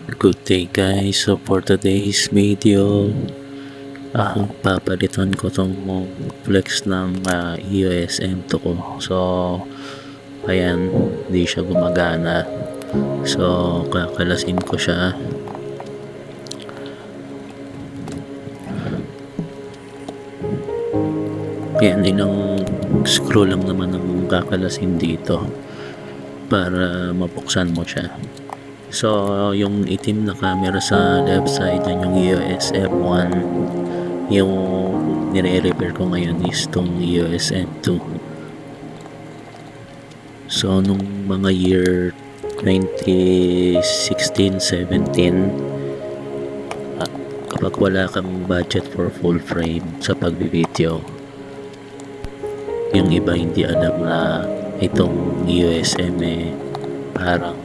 Good day guys, so for today's video, papalitan ko tong flex ng EOS M2 ko. So, ayan, hindi siya gumagana. So, kakalasin ko siya. Ayan, ilang screw lang naman ang kakalasin dito para mabuksan mo siya. So, yung itim na camera sa left side, yan yung EOS M1. Yung nire-repair ko ngayon is tong EOS M2. So, nung mga year 2016-17, kapag wala kang budget for full frame sa pagbibideo, yung iba hindi alam na itong EOS M parang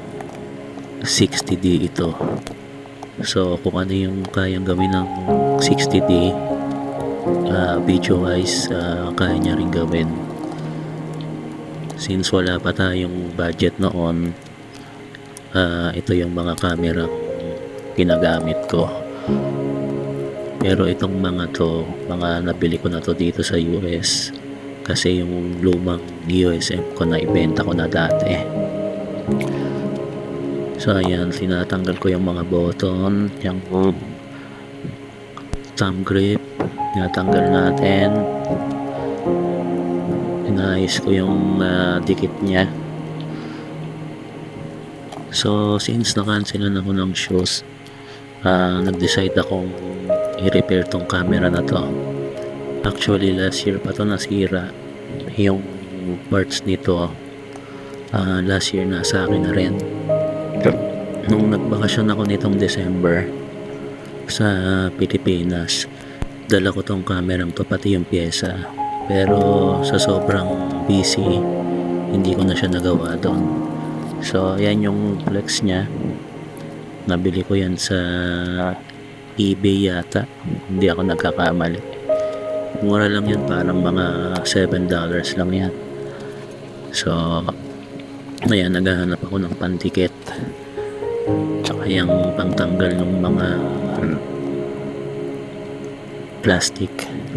60D ito. So kung ano yung kayang gawin ng 60D video wise, kaya niya rin gawin. Since wala pa tayong budget noon, ito yung mga camera ginagamit ko. Pero itong mga to, mga nabili ko na to dito sa US kasi yung lumang EOS M ko na ibenta ko na dati. So ayan, tinatanggal ko yung mga button, yung thumb grip, tinatanggal natin. Inayos ko yung dikit niya. So since na-cancel na ako ng shoes, nag-decide akong i-repair tong camera na to. Actually last year pa to nasira. Yung parts nito last year nasa akin na rin. Nung nagbakasyon ako nitong December sa Pilipinas, dala ko tong camera to, pati yung pyesa, pero sa sobrang busy hindi ko na siya nagawa doon. So yan yung flex nya, nabili ko yan sa eBay yata, hindi ako nagkakamali. Mura lang yan, parang mga $7 lang yan. So ayan, naghahanap ako ng pantikit tsaka yung pangtanggal ng mga plastic,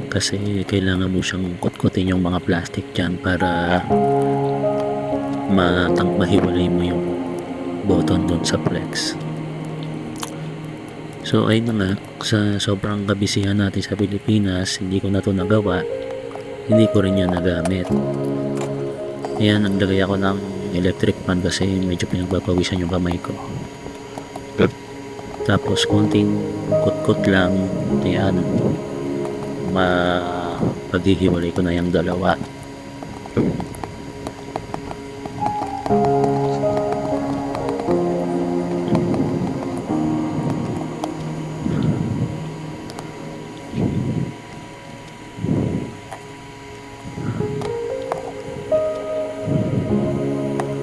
kasi kailangan mo siyang kutkutin yung mga plastic dyan para mahiwalay mo yung button dun sa flex. So ayun na nga, sa sobrang kabisihan natin sa Pilipinas, hindi ko na to nagawa, hindi ko rin yan nagamit. Ayan, naglagay ako ng electric fan kasi medyo pinagpapawisan yung kamay ko. Tapos konting kutkot lang, ayan, paghihiwalay ko na yung dalawa.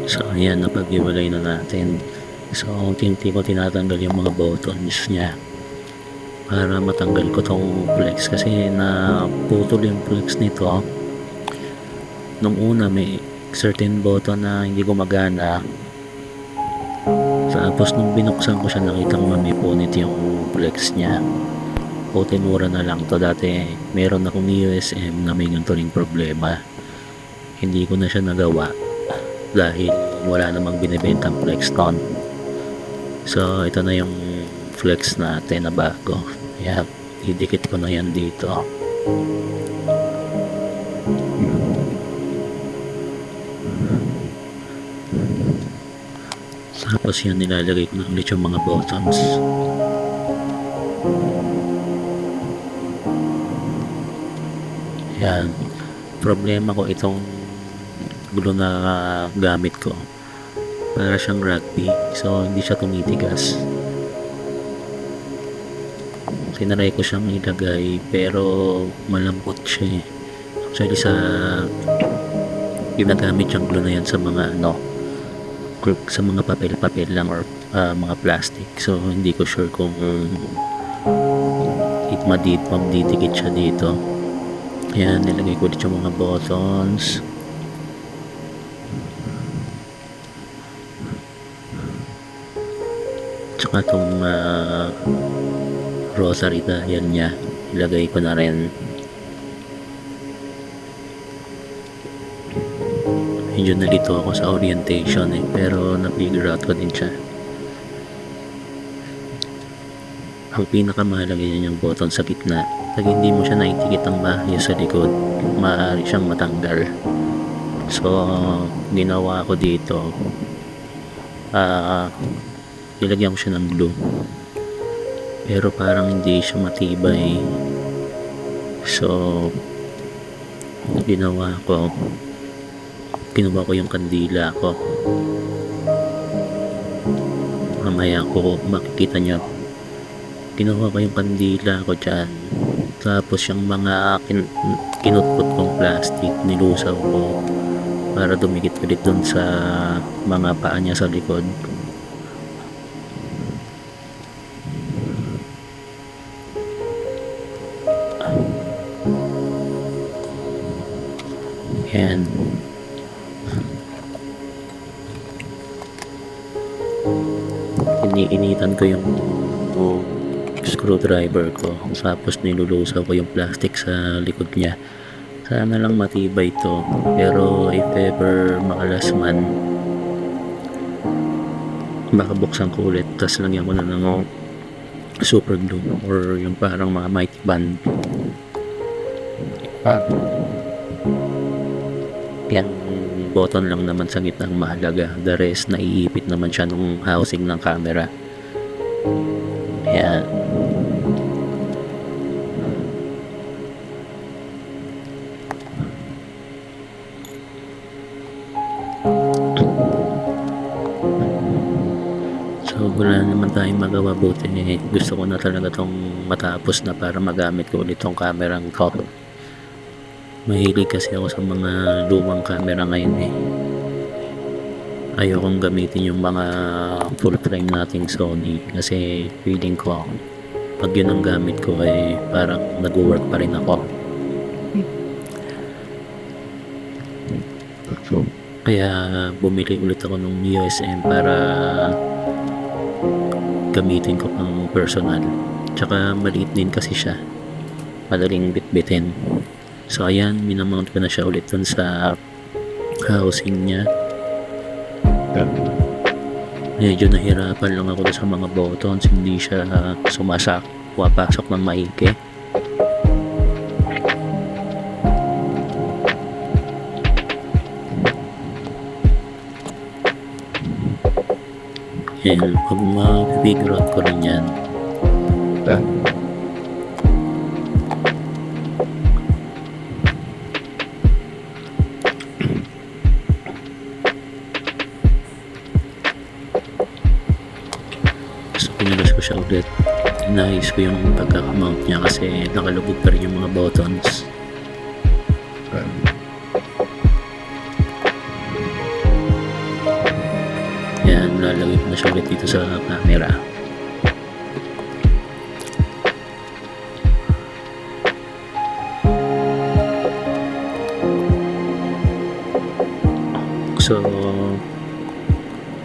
So ayan, napaghiwalay na natin. So unti-unti ko tinatanggal yung mga buttons niya para matanggal ko tong flex, kasi naputol yung flex nito. Nung una may certain button na hindi gumagana, tapos nung binuksan ko siya nakita ko may punit yung flex niya. Puti, mura na lang to. Dati meron akong EOS M na may ganito ring problema, hindi ko na siya nagawa dahil wala namang binibentang flex ton. So ito na yung flex natin na bago. Ayan, idikit ko na yan dito. Tapos yan, nilalagay ko na ulit yung mga buttons. Ayan, problema ko itong glue na gamit ko, para siyang rugby, so hindi siya tumitigas. Tinaray ko siyang ilagay pero malambot siya eh. Actually sa ginagamit siyang glue na yan sa mga sa mga papel lang or mga plastic, so hindi ko sure kung magdidikit siya dito. Ayan, nilagay ko dito yung mga buttons. Tsaka itong rosary dial niya, ilagay ko na rin. Medyo nalito ako sa orientation pero na-figure out ko din siya. Ang pinakamahalaga niya yung button sa gitna. Pag hindi mo siya naitikit ang maayos sa likod, maaari siyang matanggal. So ginawa ko dito, nilagyan ko siya ng glue, pero parang hindi siya matibay. So kinuha ko yung kandila ko. Mamaya ko makikita nyo, kinuha ko yung kandila ko dyan, tapos yung mga kinutput kong plastic nilusaw ko para dumikit ulit dun sa mga paa niya sa likod. Yan. Iniinitan ko yung screwdriver ko, tapos nilulusaw ko yung plastic sa likod niya. Sana lang matibay to, pero if ever makalas man, baka buksan ko ulit, tapos lagyan ko na ng super glue or yung parang mga mighty band. Yan button lang naman sa gitna ang mahalaga, the rest naiipit naman siya nung housing ng camera. Yan. So wala naman tayong magawa, buti gusto ko na talaga tong matapos na para magamit ko ulit tong kamerang ko. Mahilig kasi ako sa mga lumang camera ngayon Ayokong gamitin yung mga full frame nating Sony kasi feeling ko pag yun ang gamit ko parang nag-work pa rin ako. Kaya bumili ulit ako ng USM para gamitin ko pang personal. Tsaka maliit din kasi siya, madaling bitbitin. So ayan, minamount ko na siya ulit dun sa housing niya. Medyo nahirapan lang ako sa mga buttons, hindi siya pumapasok ng maigi. Yan, pag ma-figure out ko rin yan. Pinulas ko siya ulit. Inayos ko yung pagkakamount niya kasi nakalubog pa rin yung mga buttons. Yan, lalagay ko na siya ulit dito sa camera. So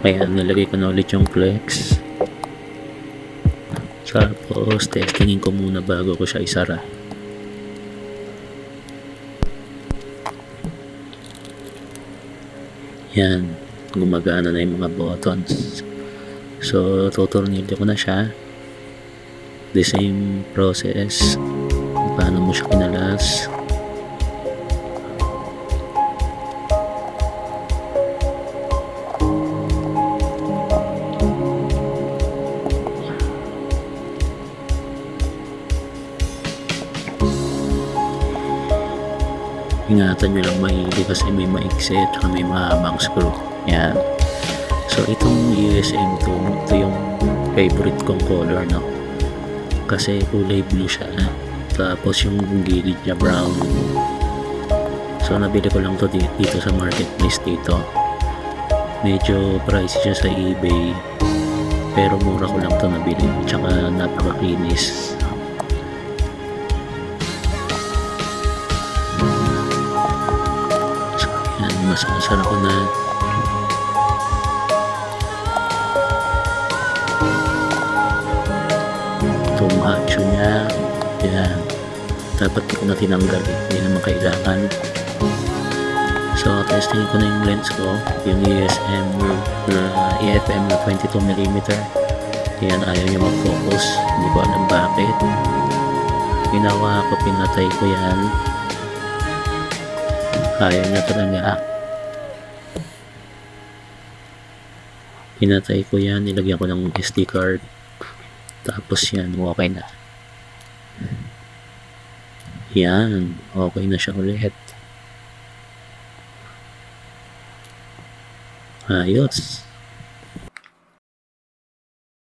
ayan, nalagay ko na ulit yung flex. Tapos testingin ko muna bago ko siya isara. Yan, gumagana na yung mga buttons. So tutornilyo ko na siya. The same process kung paano mo siya kinalas. Ingatan nyo lang maigi kasi may maiksi at saka may mahabang screw. Yan. So itong USM to, ito yung favorite kong color, no? Kasi kulay blue siya. Tapos yung gilid niya brown. So nabili ko lang to dito sa marketplace dito. Medyo pricey siya sa eBay, pero mura ko lang to nabili. Tsaka napaka-kinis. Masasara ko na. itong hacho niya. Yan. Dapat di ko na tinanggal eh. Hindi naman kailangan. So, testing ko na yung lens ko. Yung EFM na 22mm. Yan, ayaw niya mag-focus. Hindi ko alam bakit. Ginawa ko, pinatay ko yan. Ayaw niya talaga. Pinatay ko yan. Nilagyan ko ng SD card. Tapos yan, okay na. Yan, okay na siya ulit. Ayos.